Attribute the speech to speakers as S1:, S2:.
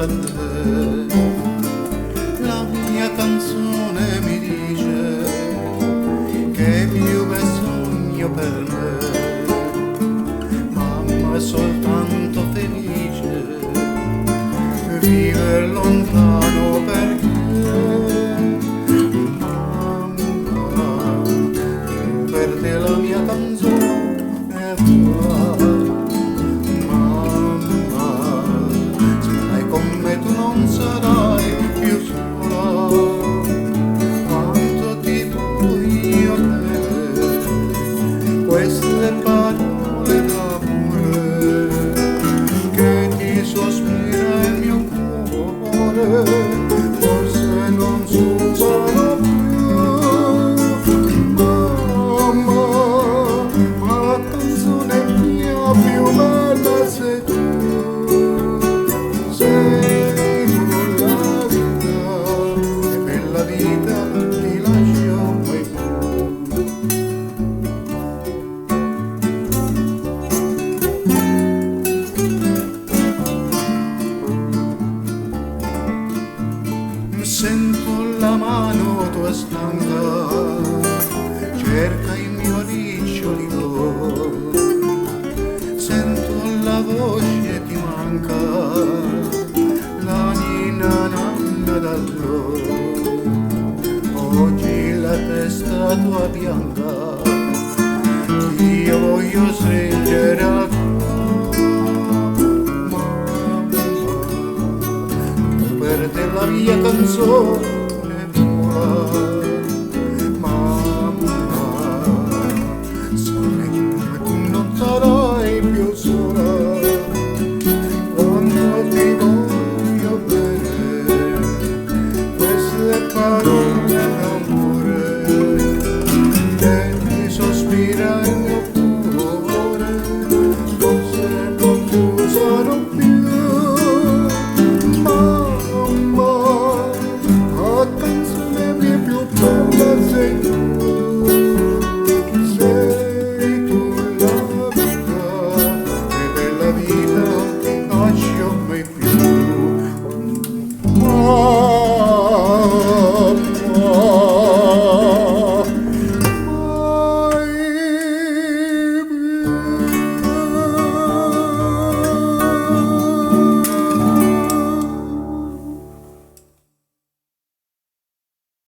S1: per te. La mia canzone mi dice che è più che sogno per me. Mamma è soltanto felice, vive lontano perché mamma, per te la mia canzone fa. Mamma, se sarai con me tu non sarai più sola, quanto ti voglio bene, queste parole d'amore che ti sospira il mio cuore, forse non si usano più. Mamma, ma la canzone mia più bella sei tu, sei la vita e per la vita ti lascio mai più. Sento la mano tua stanca, cerca il mio ricciolino, sento la voce ti manca, la nina nanna d'allora, oggi la testa tua bianca, io voglio stringere al cuore, mamma, per te la mia canzone